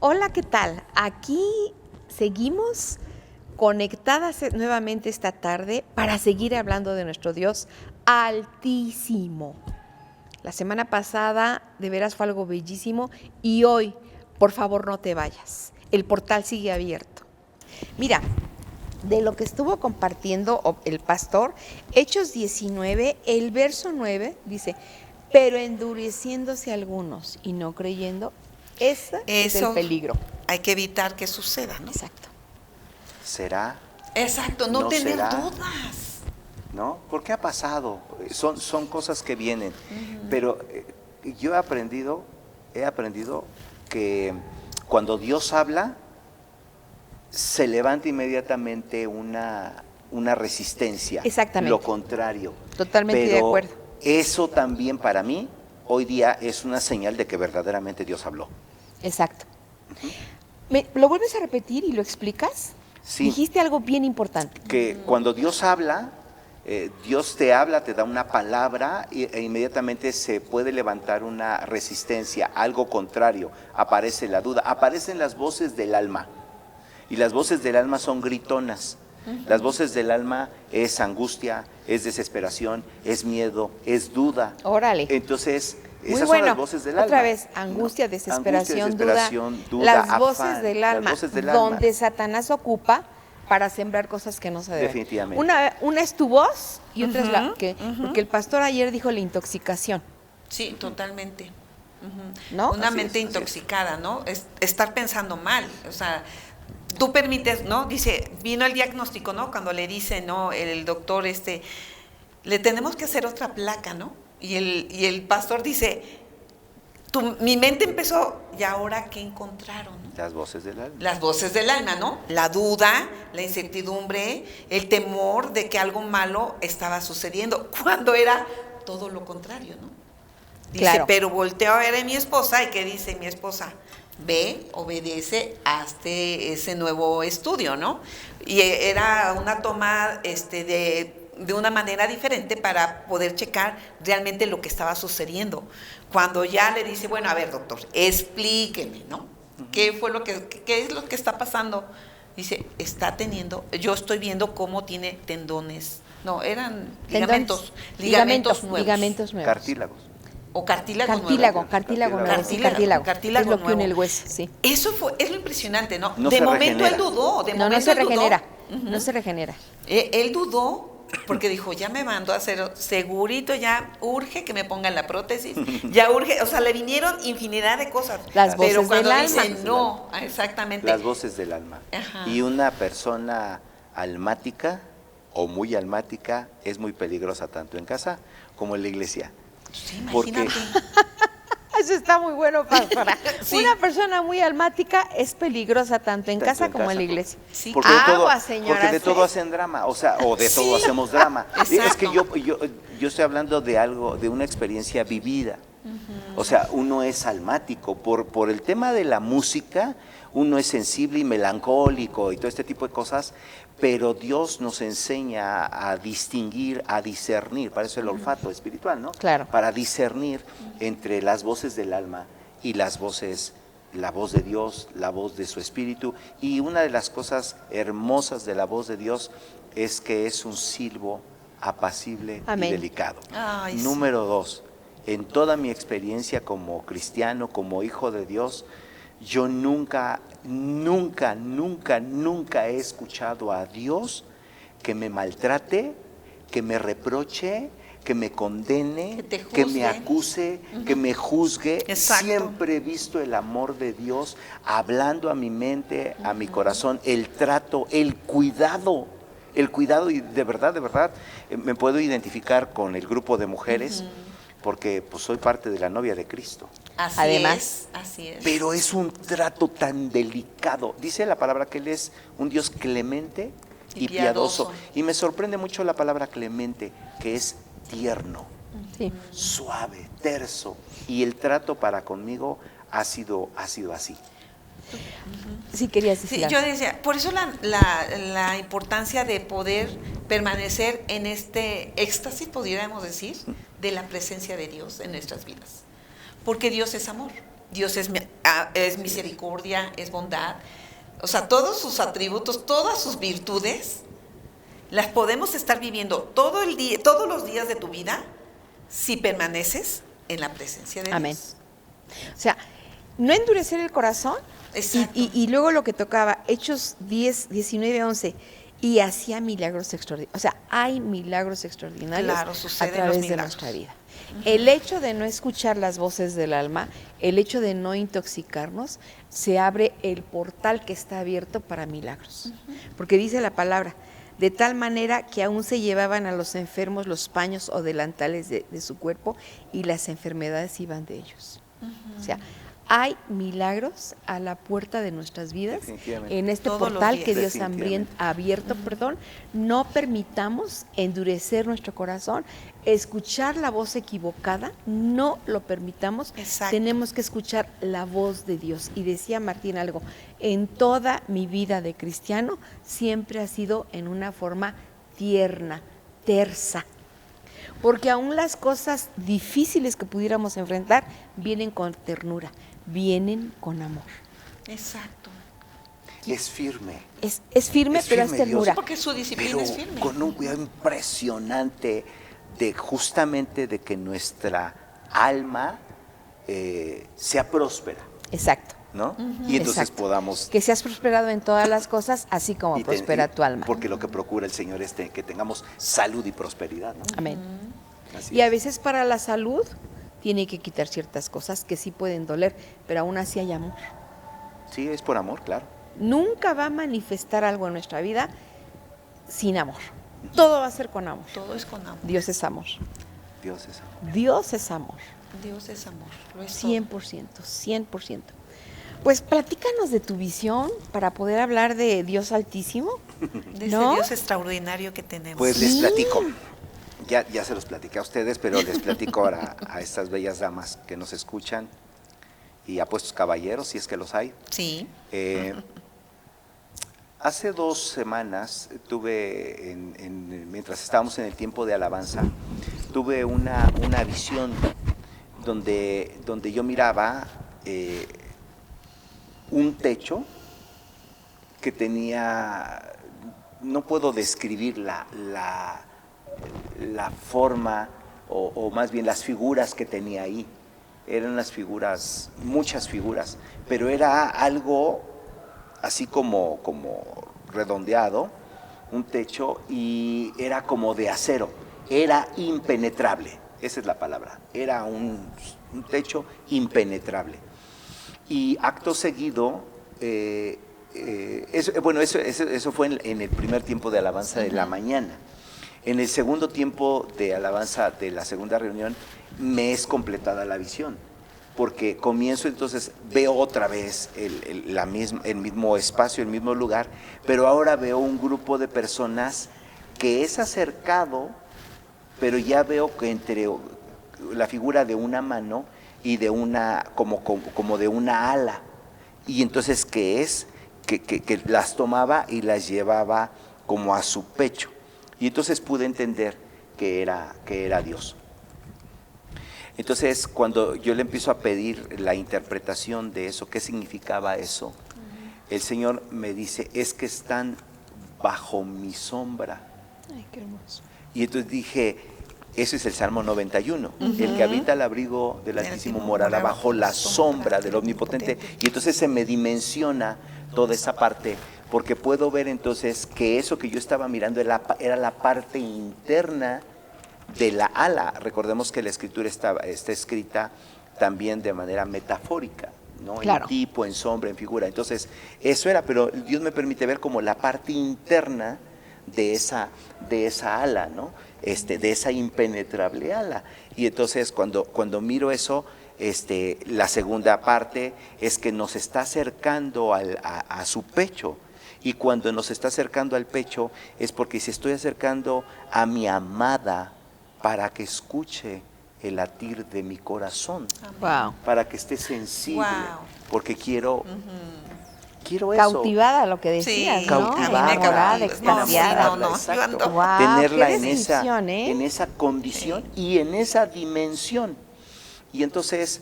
Hola, ¿qué tal? Aquí seguimos conectadas nuevamente esta tarde para seguir hablando de nuestro Dios altísimo. La semana pasada de veras fue algo bellísimo y hoy, por favor, no te vayas. El portal sigue abierto. Mira, de lo que estuvo compartiendo el pastor, Hechos 19, el verso 9 dice, pero endureciéndose algunos y no creyendo, ese es el peligro. Hay que evitar que suceda, ¿no? Exacto. ¿Será? Exacto, no tener será? dudas. ¿No? Porque ha pasado, son cosas que vienen. Pero yo he aprendido que cuando Dios habla, se levanta inmediatamente una resistencia. Exactamente. Lo contrario. Totalmente Pero de acuerdo. eso también para mí, hoy día, es una señal de que verdaderamente Dios habló. Exacto. ¿Lo vuelves a repetir y lo explicas? Sí. Dijiste algo bien importante. Que cuando Dios habla, Dios te habla, te da una palabra e inmediatamente se puede levantar una resistencia, algo contrario, aparece la duda, aparecen las voces del alma. Y las voces del alma son gritonas. Las voces del alma es angustia, es desesperación, es miedo, es duda. Órale. Entonces, Muy esas bueno. son las voces del alma. Otra vez, angustia, desesperación, duda, duda, las voces afán, del alma, las voces del alma. donde Satanás ocupa para sembrar cosas que no se deben. Definitivamente. Una es tu voz y otra es la que, porque el pastor ayer dijo la intoxicación. Sí, totalmente. ¿No? Una Así mente es. intoxicada, ¿no? Estar pensando mal, o sea, tú permites, ¿no? Dice, vino el diagnóstico, ¿no? Cuando le dice, ¿no? El doctor, le tenemos que hacer otra placa, ¿no? Y el pastor dice, mi mente empezó, ¿y ahora qué encontraron? ¿No? Las voces del alma. Las voces del alma, ¿no? La duda, la incertidumbre, el temor de que algo malo estaba sucediendo, cuando era todo lo contrario, ¿no? Dice, Claro. pero volteo a ver a mi esposa, ¿y qué dice mi esposa? Ve, obedece, hazte ese nuevo estudio, ¿no? Y era una toma de una manera diferente para poder checar realmente lo que estaba sucediendo. Cuando ya le dice, bueno, a ver, doctor, explíqueme, ¿no? ¿Qué es lo que está pasando? Dice, yo estoy viendo cómo tiene tendones. No, eran ligamentos nuevos. Ligamentos nuevos. Cartílagos. O cartílago Cartílago nuevo. nuevo. Cartílago es lo que une nuevo. el hueso, sí. Eso es lo impresionante, ¿no? No de se momento regenera. él dudó, No se regenera. No se regenera. Él dudó porque dijo, ya me mandó a hacer, segurito ya urge que me pongan la prótesis, ya urge, o sea, le vinieron infinidad de cosas. Las voces pero cuando del dice alma. no, exactamente. Las voces del alma. Ajá. Y una persona almática o muy almática es muy peligrosa tanto en casa como en la iglesia. Sí, Porque- imagínate. Eso está muy bueno, pastora. Sí. Una persona muy almática es peligrosa tanto en casa como en la iglesia. Sí. Porque de todo, Aguas, señoras, porque de todo ¿eh? hacen drama, o de todo Sí. hacemos drama. Exacto. Es que yo estoy hablando de algo, de una experiencia vivida. O sea, uno es almático. Por el tema de la música, uno es sensible y melancólico y todo este tipo de cosas, pero Dios nos enseña a distinguir, a discernir, para eso el olfato espiritual, ¿no? Claro. Para discernir entre las voces del alma y la voz de Dios, la voz de su espíritu. Y una de las cosas hermosas de la voz de Dios es que es un silbo apacible Amén. y delicado. Ay, sí. Número 2, en toda mi experiencia como cristiano, como hijo de Dios, yo nunca he escuchado a Dios que me maltrate, que me reproche, que me condene, Que te que me juzgue. acuse, que me juzgue. Exacto. Siempre he visto el amor de Dios hablando a mi mente, a mi corazón, el trato, el cuidado, y de verdad, me puedo identificar con el grupo de mujeres porque pues soy parte de la novia de Cristo. Además. Así es. Pero es un trato tan delicado. Dice la palabra que Él es un Dios clemente Y y piadoso. piadoso. Y me sorprende mucho la palabra clemente, que es tierno, Sí. suave, terso. Y el trato para conmigo ha sido así. Sí, querías decir Sí, algo. yo decía, por eso la importancia de poder permanecer en este éxtasis, pudiéramos decir, de la presencia de Dios en nuestras vidas. Porque Dios es amor. Dios es misericordia, es bondad. O sea, todos sus atributos, todas sus virtudes, las podemos estar viviendo todo el día, todos los días de tu vida, si permaneces en la presencia de Amén. Dios. O sea, no endurecer el corazón. Exacto. Y luego lo que tocaba, Hechos 10, 19, 11, y hacía milagros extraordinarios. O sea, hay milagros extraordinarios Claro, a suceden través los de milagros. nuestra vida. El hecho de no escuchar las voces del alma, el hecho de no intoxicarnos, se abre el portal que está abierto para milagros. Porque dice la palabra, de tal manera que aún se llevaban a los enfermos los paños o delantales de su cuerpo y las enfermedades iban de ellos. O sea, hay milagros a la puerta de nuestras vidas. Definitivamente. En este Todos los portal días. que Dios Definitivamente. ha abierto, no permitamos endurecer nuestro corazón, escuchar la voz equivocada, no lo permitamos. Exacto. Tenemos que escuchar la voz de Dios. Y decía Martín algo, en toda mi vida de cristiano siempre ha sido en una forma tierna, tersa. Porque aún las cosas difíciles que pudiéramos enfrentar vienen con ternura, vienen con amor. Exacto. Es firme. Es firme, pero es firme, Dios. ternura. Porque su disciplina Pero es firme. con un cuidado impresionante de justamente de que nuestra alma sea próspera, Exacto. ¿no? Y entonces Exacto. podamos... Que seas prosperado en todas las cosas, así como y prospera tu alma. Porque lo que procura el Señor es que tengamos salud y prosperidad, ¿no? Amén. Así Y a es. veces para la salud tiene que quitar ciertas cosas que sí pueden doler, pero aún así hay amor. Sí, es por amor, claro. Nunca va a manifestar algo en nuestra vida sin amor. Todo va a ser con amor. Todo es con amor. Dios es amor. Dios es amor. Dios es amor. Dios es amor. Lo es todo. 100%, 100%. Pues platícanos de tu visión para poder hablar de Dios Altísimo. De ese ¿No? Dios extraordinario que tenemos. Pues Sí. les platico. Ya se los platiqué a ustedes, pero les platico ahora a estas bellas damas que nos escuchan y a puestos caballeros, si es que los hay. Sí. Hace 2 semanas tuve, mientras estábamos en el tiempo de alabanza, tuve una visión donde yo miraba un techo que tenía, no puedo describir la forma o más bien las figuras que tenía ahí. Eran unas figuras, muchas figuras, pero era algo así como redondeado, un techo, y era como de acero, era impenetrable, esa es la palabra, era un techo impenetrable. Y acto seguido, eso fue en el primer tiempo de alabanza de la mañana. En el segundo tiempo de alabanza de la segunda reunión, me es completada la visión, porque comienzo entonces, veo otra vez el mismo espacio, el mismo lugar, pero ahora veo un grupo de personas que es acercado, pero ya veo que entre la figura de una mano y de una, como de una ala, y entonces que las tomaba y las llevaba como a su pecho, y entonces pude entender que era Dios. Entonces, cuando yo le empiezo a pedir la interpretación de eso, qué significaba eso, el Señor me dice, es que están bajo mi sombra. Ay, qué hermoso. Y entonces dije, ese es el Salmo 91, el que habita al abrigo del Altísimo morará bajo la sombra del Omnipotente. Y entonces se me dimensiona toda esa parte, porque puedo ver entonces que eso que yo estaba mirando era la parte interna de la ala. Recordemos que la escritura está escrita también de manera metafórica, ¿no? Claro. En tipo, en sombra, en figura. Entonces, eso era, pero Dios me permite ver como la parte interna de esa ala, ¿no? De esa impenetrable ala. Y entonces, cuando miro eso, la segunda parte es que nos está acercando a su pecho. Y cuando nos está acercando al pecho es porque se estoy acercando a mi amada, para que escuche el latir de mi corazón, Wow. para que esté sensible, Wow. porque quiero eso. Cautivada lo que decías, Sí, ¿no? cautivada, Enamorada, no, extasiada. no, exacto. yo ando- Wow, Tenerla qué en definición, ¿eh? en esa condición y en esa dimensión. Y entonces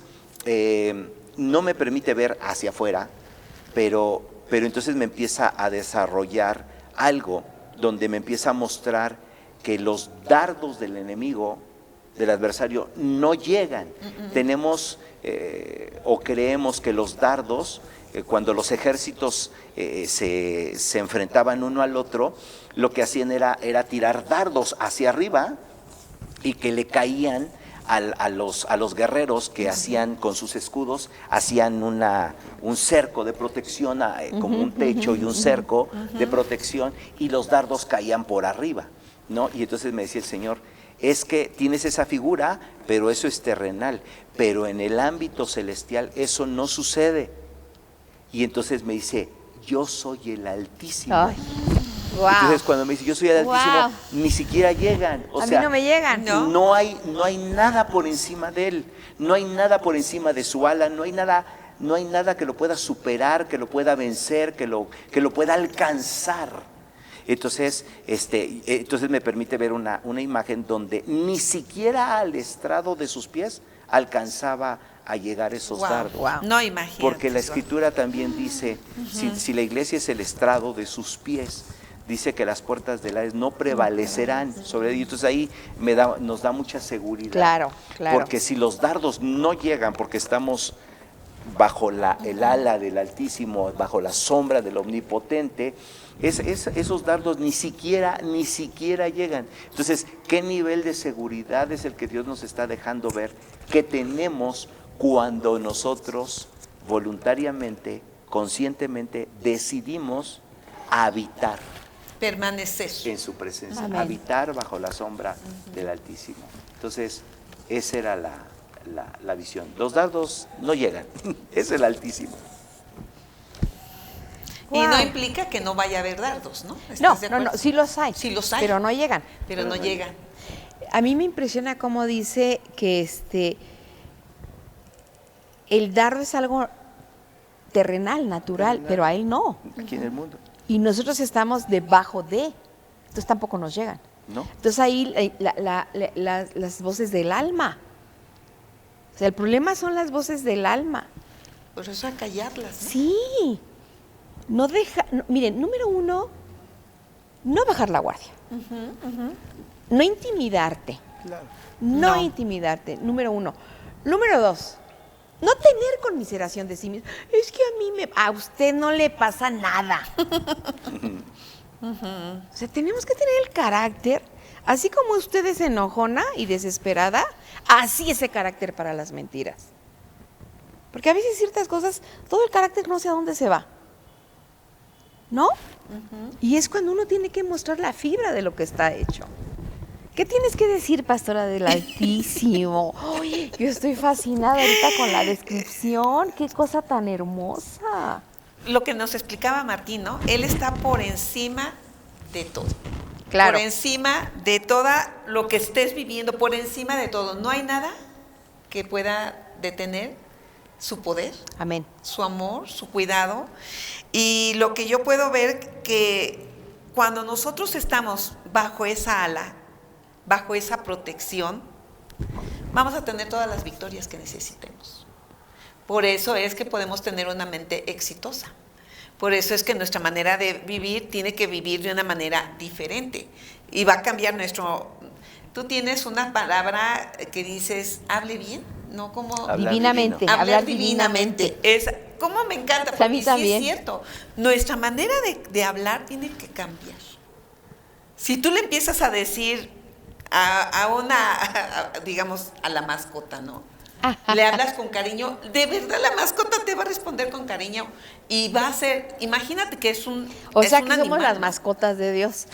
no me permite ver hacia afuera, pero entonces me empieza a desarrollar algo donde me empieza a mostrar que los dardos del enemigo, del adversario, no llegan. Tenemos o creemos que los dardos, cuando los ejércitos se enfrentaban uno al otro, lo que hacían era tirar dardos hacia arriba y que le caían a los guerreros que hacían con sus escudos, hacían un cerco de protección, como un techo y un cerco de protección, y los dardos caían por arriba, ¿no? Y entonces me decía el Señor, es que tienes esa figura, pero eso es terrenal, pero en el ámbito celestial eso no sucede. Y entonces me dice, yo soy el Altísimo. Ay, wow. Entonces cuando me dice, yo soy el Altísimo, Wow. ni siquiera llegan. O A sea, mí no me llegan. No. no hay nada por encima de él, no hay nada por encima de su ala, no hay nada que lo pueda superar, que lo pueda vencer, que lo pueda alcanzar. Entonces me permite ver una imagen donde ni siquiera al estrado de sus pies alcanzaba a llegar esos dardos. Wow. No, imagínate. Porque la Escritura también dice, si la iglesia es el estrado de sus pies, dice que las puertas del Hades no prevalecerán sobre ellos. Entonces ahí nos da mucha seguridad. Claro. Porque si los dardos no llegan, porque estamos bajo el ala del Altísimo, bajo la sombra del Omnipotente, esos dardos ni siquiera llegan. Entonces, ¿qué nivel de seguridad es el que Dios nos está dejando ver que tenemos cuando nosotros voluntariamente, conscientemente decidimos habitar Permanecer. en su presencia, Amén. habitar bajo la sombra del Altísimo? Entonces, esa era la visión. Los dardos no llegan, es el Altísimo. Y no Wow. implica que no vaya a haber dardos, ¿no? No, ¿Estás de acuerdo? sí los hay. Sí los hay. Pero no llegan. Pero no llegan. A mí me impresiona cómo dice que el dardo es algo terrenal, natural, pero a él no. Aquí en el mundo, Y nosotros estamos debajo de, entonces tampoco nos llegan. ¿no? Entonces ahí las voces del alma. O sea, el problema son las voces del alma. Por eso a callarlas, ¿no? Sí. Miren, número uno, no bajar la guardia. No intimidarte. Claro. No No. intimidarte, número uno. Número dos, no tener conmiseración de sí mismo. Es que a usted no le pasa nada. O sea, tenemos que tener el carácter, así como usted es enojona y desesperada, así ese carácter para las mentiras. Porque a veces ciertas cosas, todo el carácter no sé a dónde se va. ¿No? Y es cuando uno tiene que mostrar la fibra de lo que está hecho. ¿Qué tienes que decir, pastora del Altísimo? Ay, yo estoy fascinada ahorita con la descripción. Qué cosa tan hermosa. Lo que nos explicaba Martín, ¿no? Él está por encima de todo. Claro. Por encima de toda lo que estés viviendo, por encima de todo. No hay nada que pueda detener su poder, Amén. su amor, su cuidado. Y lo que yo puedo ver que cuando nosotros estamos bajo esa ala, bajo esa protección, vamos a tener todas las victorias que necesitemos. Por eso es que podemos tener una mente exitosa. Por eso es que nuestra manera de vivir tiene que vivir de una manera diferente. Y va a cambiar nuestro... Tú tienes una palabra que dices, hable bien, ¿no? Como Hablar Divinamente. divino. Hablar divinamente. ¿Cómo me encanta? A mí Porque sí también. es cierto. Nuestra manera de hablar tiene que cambiar. Si tú le empiezas a decir digamos, a la mascota, ¿no? Le hablas con cariño, de verdad la mascota te va a responder con cariño y va a ser, imagínate que es un O es sea un que somos animal, las ¿no? mascotas de Dios.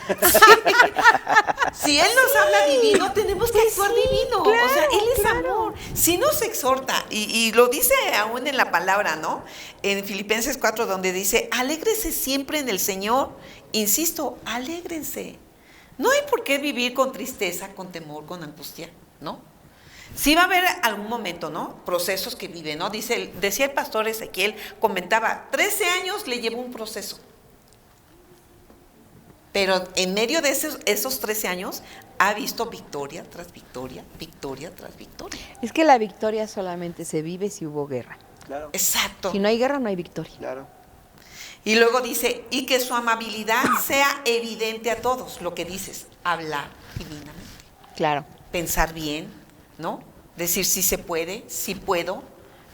Si Él nos habla divino, tenemos que actuar divino. claro, o sea, Él es claro. amor. Si nos exhorta, y lo dice aún en la palabra, ¿no? En Filipenses 4, donde dice, alégrese siempre en el Señor. Insisto, alégrense. No hay por qué vivir con tristeza, con temor, con angustia, ¿no? Sí va a haber algún momento, ¿no? Procesos que vive, ¿no? Decía el pastor Ezequiel, comentaba, 13 años le llevó un proceso. Pero en medio de esos 13 años ha visto victoria tras victoria, victoria tras victoria. Es que la victoria solamente se vive si hubo guerra. Claro. Exacto. Si no hay guerra, no hay victoria. Claro. Y luego dice, y que su amabilidad sea evidente a todos, lo que dices, hablar divinamente, Claro. pensar bien, ¿no? Decir si se puede, si puedo,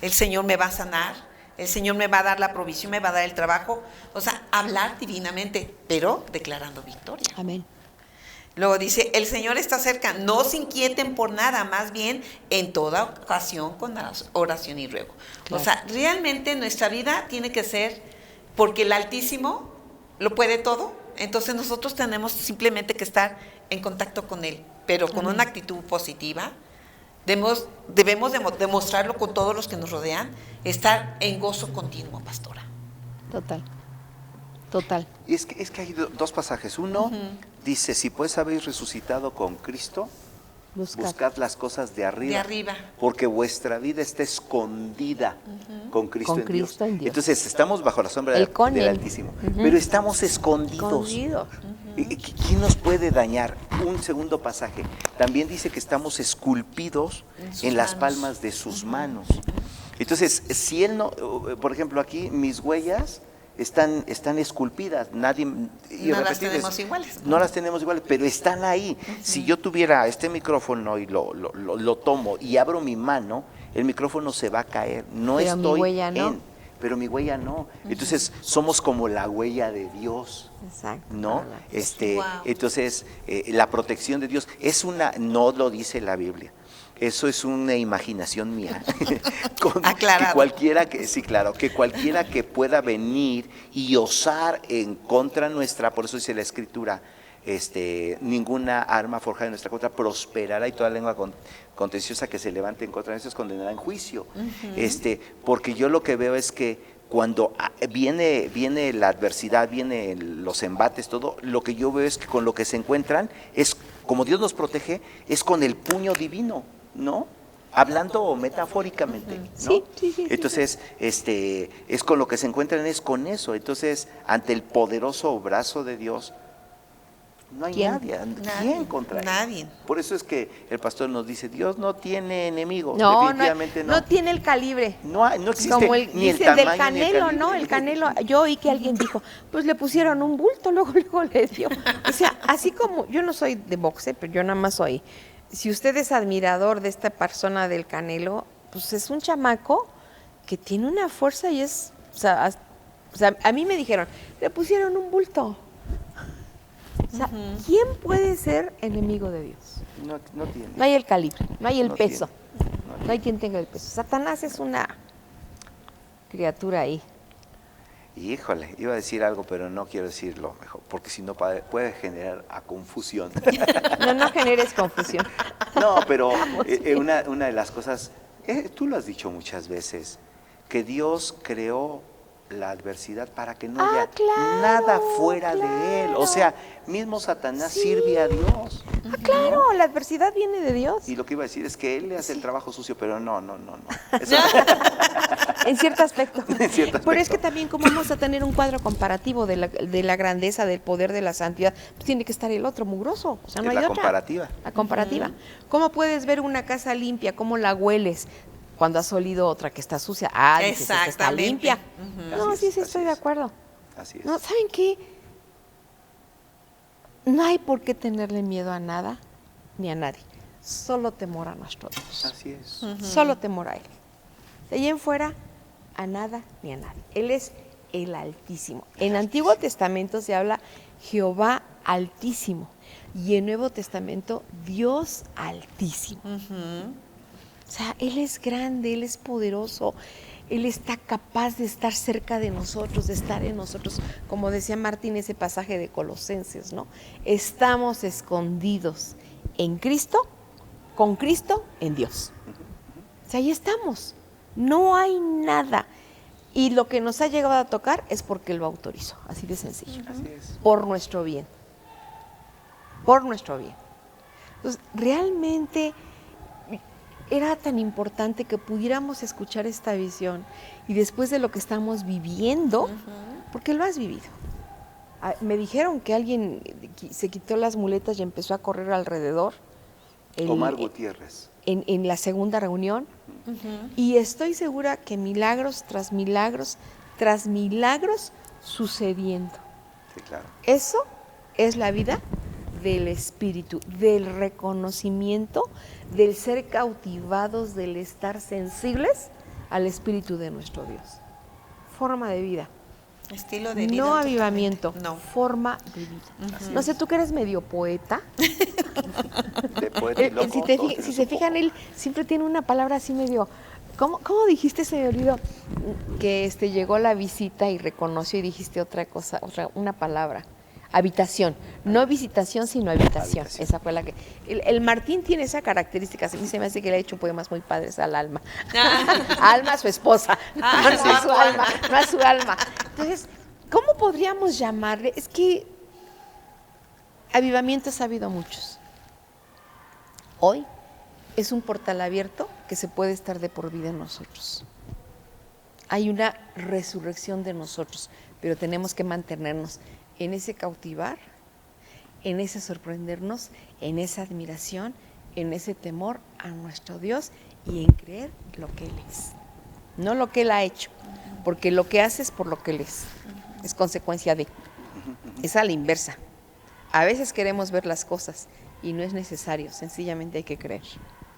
el Señor me va a sanar, el Señor me va a dar la provisión, me va a dar el trabajo, o sea, hablar divinamente, pero declarando victoria. Amén. Luego dice, el Señor está cerca, no se inquieten por nada, más bien en toda ocasión con oración y ruego. Claro. O sea, realmente nuestra vida tiene que ser, porque el Altísimo lo puede todo, entonces nosotros tenemos simplemente que estar en contacto con Él, pero con Amén. una actitud positiva. Debemos demostrarlo con todos los que nos rodean, estar en gozo continuo, pastora. Total. Total. Y es que hay dos pasajes. Uno dice, si pues habéis resucitado con Cristo, buscad las cosas de arriba. De arriba. Porque vuestra vida está escondida con Cristo, Con en, Cristo Dios. en Dios. Entonces estamos bajo la sombra El con del él. Altísimo. Pero estamos escondidos. Escondidos. ¿Quién nos puede dañar? Un segundo pasaje. También dice que estamos esculpidos en las palmas de sus manos. Entonces, si Él no, por ejemplo, aquí mis huellas están esculpidas, nadie No las irrepetibles. tenemos iguales. No las tenemos iguales, pero están ahí. Si yo tuviera este micrófono y lo tomo y abro mi mano, el micrófono se va a caer. No Pero mi estoy huella no. pero mi huella no. Entonces somos como la huella de Dios. Exacto. ¿No? Wow. Entonces, la protección de Dios es no lo dice la Biblia. Eso es una imaginación mía. Aclarado. Que cualquiera sí, claro, que cualquiera que pueda venir y osar en contra nuestra, por eso dice la Escritura, ninguna arma forjada en nuestra contra prosperará, y toda lengua contenciosa que se levante en contra de nosotros condenará en juicio. Porque yo lo que veo es que cuando viene la adversidad, vienen los embates, todo, lo que yo veo es que con lo que se encuentran es, como Dios nos protege, es con el puño divino, ¿no? Hablando metafóricamente, ¿no? Sí. Entonces, es con lo que se encuentran, es con eso. Entonces, ante el poderoso brazo de Dios, no hay nadie. ¿Quién contra él? Nadie. Por eso es que el pastor nos dice, Dios no tiene enemigos, No, definitivamente no tiene el calibre. No existe Como ni el dicen del tamaño ni el Canelo, calibre. ¿no? El Canelo, yo oí que alguien dijo, pues le pusieron un bulto, luego le dio. O sea, así como, yo no soy de boxe, pero yo nada más soy. Si usted es admirador de esta persona del Canelo, pues es un chamaco que tiene una fuerza y es, o sea, a mí me dijeron, le pusieron un bulto. O sea, ¿quién puede ser enemigo de Dios? No tiene. No hay el calibre, no hay el No peso, tiene, no no hay quien tenga el peso. Satanás es una criatura ahí. Híjole, iba a decir algo, pero no quiero decirlo mejor, porque si no puede generar a confusión. No generes confusión. No, pero una de las cosas, tú lo has dicho muchas veces, que Dios creó la adversidad para que no haya claro, nada fuera de Él. O sea, mismo Satanás sirve a Dios. Claro, la adversidad viene de Dios. Y lo que iba a decir es que Él le hace el trabajo sucio, pero no. Eso En cierto aspecto. En cierto aspecto. Pero es que también como vamos a tener un cuadro comparativo de la grandeza, del poder, de la santidad, pues tiene que estar el otro mugroso. O sea, no es hay la otra. comparativa. La comparativa. ¿Cómo puedes ver una casa limpia? ¿Cómo la hueles? Cuando has olido otra que está sucia. Dices, esta está Exactamente. limpia. No, Así sí, es, estoy así de es. acuerdo. Así es. No, ¿saben qué? No hay por qué tenerle miedo a nada ni a nadie. Solo temor a nuestro Dios. Así es. Solo temor a Él. De allí en fuera, a nada ni a nadie. Él es el Altísimo. En Antiguo Testamento se habla Jehová Altísimo y en Nuevo Testamento Dios Altísimo. O sea, Él es grande, Él es poderoso, Él está capaz de estar cerca de nosotros, de estar en nosotros. Como decía Martín, ese pasaje de Colosenses, ¿no? Estamos escondidos en Cristo, con Cristo en Dios. O sea, ahí estamos. No hay nada. Y lo que nos ha llegado a tocar es porque Él lo autorizó. Así de sencillo. Así es. Por nuestro bien. Por nuestro bien. Entonces, realmente era tan importante que pudiéramos escuchar esta visión y después de lo que estamos viviendo, porque lo has vivido. Me dijeron que alguien se quitó las muletas y empezó a correr alrededor. Omar Gutiérrez. en la segunda reunión. Y estoy segura que milagros tras milagros sucediendo. Sí, claro. Eso es la vida del espíritu, del reconocimiento, del ser cautivados, del estar sensibles al espíritu de nuestro Dios. Forma de vida. Estilo de vida. No avivamiento, No. forma de vida. No sé, tú que eres medio poeta. De poeta y loco, Si se fijan, él siempre tiene una palabra así medio... ¿Cómo dijiste, se me olvidó? Que llegó la visita y reconoció y dijiste otra cosa, una palabra. Habitación. No visitación, sino habitación. Esa fue la que... El Martín tiene esa característica. A mí se me hace que le ha hecho poemas muy padres al Alma. Alma, su esposa. No a su alma, no a su alma. Entonces, ¿cómo podríamos llamarle? Es que avivamientos ha habido muchos. Hoy es un portal abierto que se puede estar de por vida en nosotros. Hay una resurrección de nosotros, pero tenemos que mantenernos en ese cautivar, en ese sorprendernos, en esa admiración, en ese temor a nuestro Dios y en creer lo que Él es. No lo que Él ha hecho, porque lo que hace es por lo que Él es consecuencia de. Es a la inversa. A veces queremos ver las cosas y no es necesario, sencillamente hay que creer.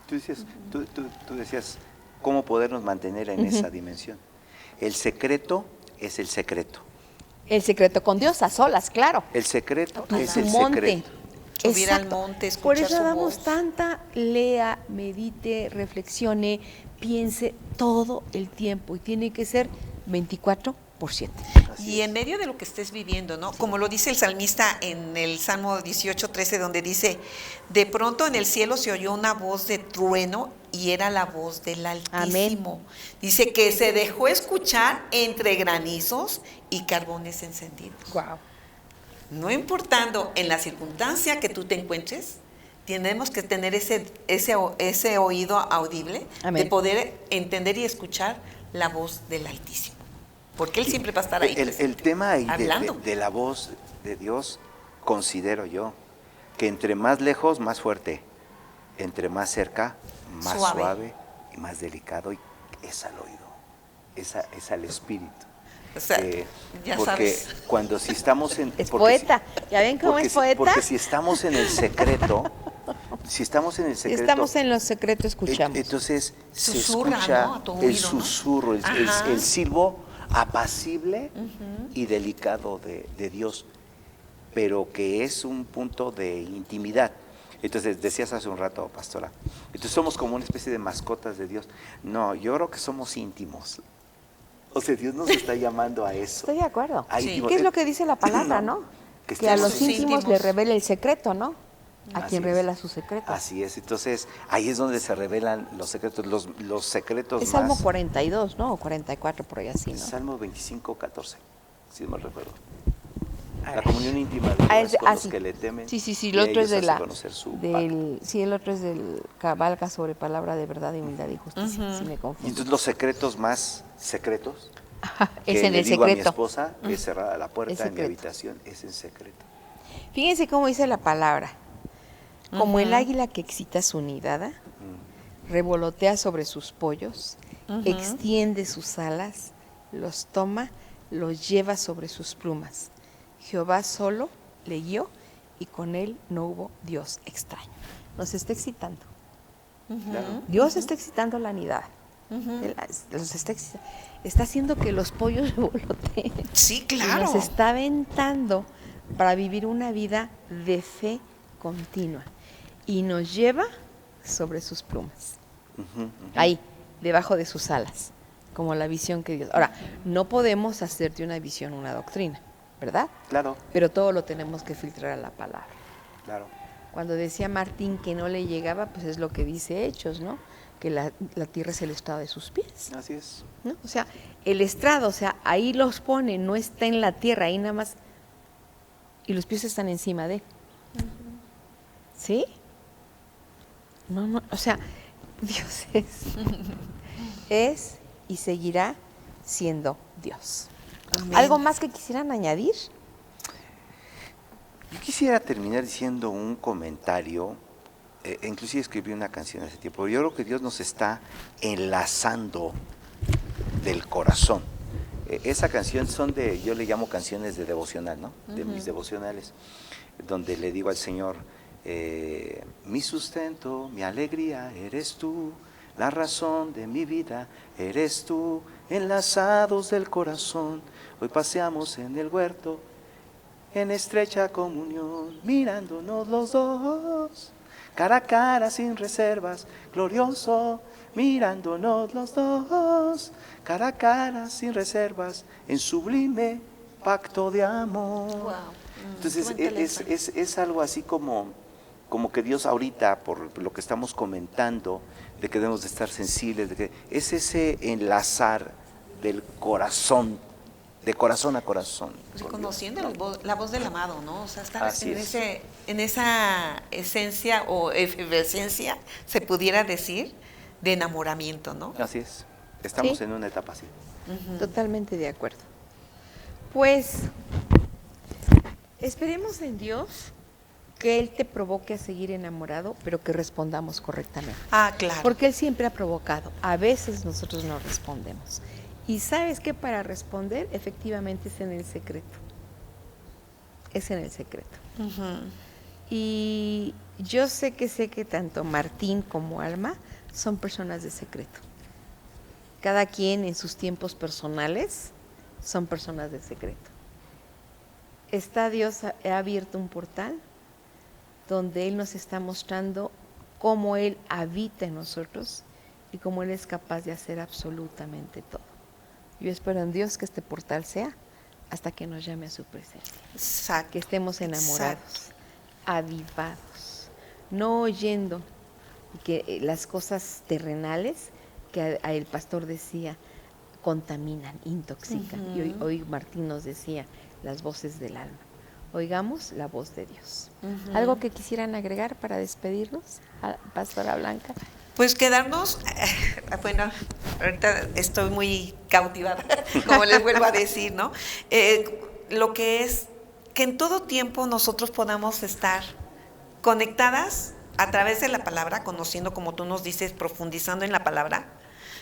Tú decías, ¿cómo podernos mantener en esa dimensión? El secreto es el secreto. El secreto con Dios, a solas, claro. El secreto A es su el monte. secreto. Subir al Exacto. monte, escuchar Por eso su damos voz. tanta, lea, medite, reflexione, piense todo el tiempo y tiene que ser 24/7. Y en medio de lo que estés viviendo, ¿no? Como lo dice el salmista en el Salmo 18:13, donde dice, de pronto en el cielo se oyó una voz de trueno y era la voz del Altísimo. Amén. Dice que se dejó escuchar entre granizos y carbones encendidos. Wow. No importando en la circunstancia que tú te encuentres, tenemos que tener ese oído audible. Amén. De poder entender y escuchar la voz del Altísimo. Porque Él siempre va a estar ahí. El tema ahí hablando. de la voz de Dios, considero yo, que entre más lejos, más fuerte, entre más cerca, más suave y más delicado, y es al oído, es al espíritu. O sea, ya porque sabes. cuando si estamos en... Es porque poeta. ¿Ya ven cómo es poeta? Porque si estamos en el secreto, Si estamos en los secretos, escuchamos. Entonces Susurra, se escucha, ¿no? A tu el oído, ¿no? susurro, Ajá. el silbo apacible y delicado de Dios, pero que es un punto de intimidad. Entonces, decías hace un rato, pastora, entonces somos como una especie de mascotas de Dios. No, yo creo que somos íntimos. O sea, Dios nos está llamando a eso. Estoy de acuerdo. A Sí. íntimos. ¿Qué es lo que dice la palabra, no? Que Que a estemos los en- íntimos le revela el secreto, ¿no? A Así quien es. revela sus secretos. Así es, entonces ahí es donde se revelan los secretos, los secretos Es más. Salmo 42, ¿no? O 44, por ahí así, ¿no? Salmo 25:14, si no me recuerdo. La comunión íntima de Dios con los sí. que le temen. Sí, y el otro es ellos de hacen conocer su pacto. el otro es del cabalga sobre palabra de verdad, de humildad y justicia. Sí me Y confundo. entonces los secretos más secretos, Es que en le el digo a mi secreto. esposa, es cerrada la Es puerta en mi secreto. habitación, es en secreto. Fíjense cómo dice la palabra. Como el águila que excita su nidada, revolotea sobre sus pollos, extiende sus alas, los toma, los lleva sobre sus plumas. Jehová solo le guió y con él no hubo Dios extraño. Nos está excitando. Claro. Dios está excitando la nidada. Los está haciendo que los pollos revoloteen. Sí, Y claro. nos está aventando para vivir una vida de fe continua. Y nos lleva sobre sus plumas. Ahí, debajo de sus alas. Como la visión que Dios. Ahora, no podemos hacer de una visión una doctrina, ¿verdad? Claro, Pero todo lo tenemos que filtrar a la palabra. claro. Cuando decía Martín que no le llegaba, pues es lo que dice Hechos, ¿no? Que la tierra es el estrado de sus pies, Así es. ¿no? O sea, el estrado, o sea, ahí los pone, no está en la tierra, ahí nada más. Y los pies están encima de él. ¿Sí? No, o sea, Dios es y seguirá siendo Dios. Amén. ¿Algo más que quisieran añadir? Yo quisiera terminar diciendo un comentario inclusive escribí una canción hace tiempo. Yo creo que Dios nos está enlazando del corazón. Esa canción yo le llamo canciones de devocional, ¿no? De mis devocionales, donde le digo al Señor, mi sustento, mi alegría eres tú, la razón de mi vida eres tú, enlazados del corazón, hoy paseamos en el huerto, en estrecha comunión, mirándonos los dos, cara a cara sin reservas, glorioso, mirándonos los dos, cara a cara sin reservas, en sublime pacto de amor. Wow. Entonces es algo así como que Dios ahorita, por lo que estamos comentando, de que debemos de estar sensibles, de que es ese enlazar del corazón, de corazón a corazón. Reconociendo la voz del amado, ¿no? O sea, estar en es. esa esencia o efervescencia, se pudiera decir, de enamoramiento, ¿no? Así es. Estamos Sí. en una etapa así. Totalmente de acuerdo. Pues esperemos en Dios que Él te provoque a seguir enamorado, pero que respondamos correctamente. Ah, claro. Porque Él siempre ha provocado. A veces nosotros no respondemos. Y sabes que para responder, efectivamente es en el secreto. Es en el secreto. Y yo sé que tanto Martín como Alma son personas de secreto. Cada quien en sus tiempos personales son personas de secreto. Dios ha abierto un portal donde Él nos está mostrando cómo Él habita en nosotros y cómo Él es capaz de hacer absolutamente todo. Yo espero en Dios que este portal sea hasta que nos llame a su presencia. Exacto. Que estemos enamorados, avivados, no oyendo que las cosas terrenales que el pastor decía contaminan, intoxican. Y hoy Martín nos decía las voces del alma. Oigamos la voz de Dios. ¿Algo que quisieran agregar para despedirnos, Pastora Blanca? Pues quedarnos, bueno, ahorita estoy muy cautivada, como les vuelvo a decir, ¿no? Lo que es que en todo tiempo nosotros podamos estar conectadas a través de la palabra, conociendo, como tú nos dices, profundizando en la palabra,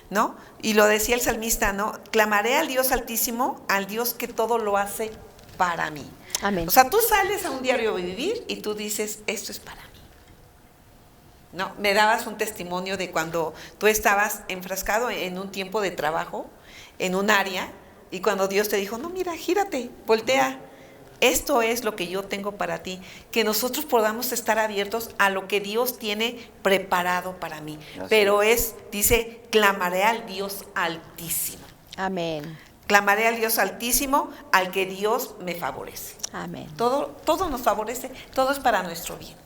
¿no? Y lo decía el salmista, ¿no? Clamaré al Dios Altísimo, al Dios que todo lo hace para mí. Amén. O sea, tú sales a un diario vivir y tú dices, esto es para mí. No, me dabas un testimonio de cuando tú estabas enfrascado en un tiempo de trabajo, en un área, y cuando Dios te dijo, no, mira, gírate, voltea, esto es lo que yo tengo para ti, que nosotros podamos estar abiertos a lo que Dios tiene preparado para mí. Pero dice, clamaré al Dios Altísimo. Amén. Clamaré al Dios Altísimo, al que Dios me favorece. Amén. Todo nos favorece, todo es para nuestro bien.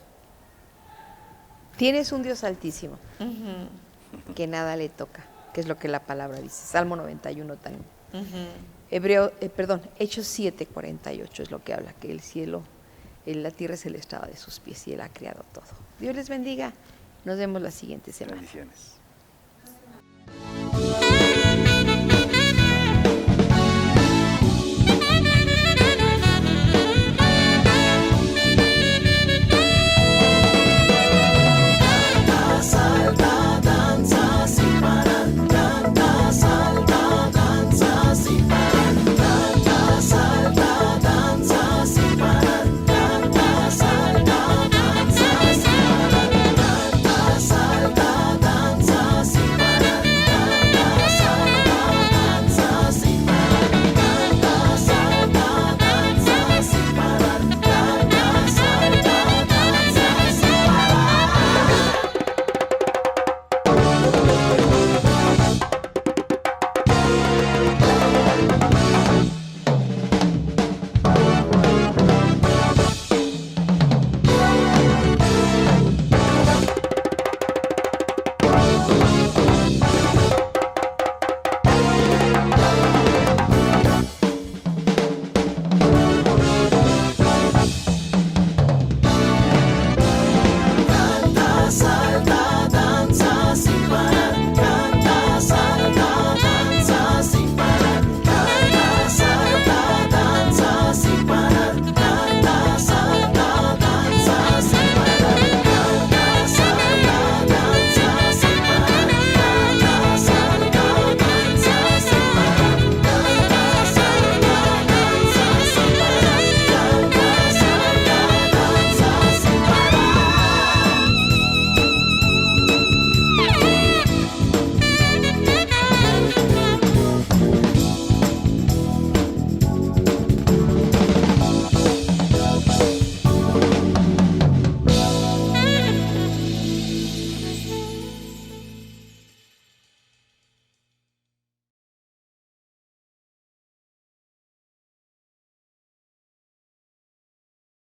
Tienes un Dios altísimo, que nada le toca, que es lo que la palabra dice. Salmo 91 también. Hechos 7:48 es lo que habla, que el cielo, la tierra es el estrado de sus pies y Él ha creado todo. Dios les bendiga. Nos vemos la siguiente semana. Bendiciones.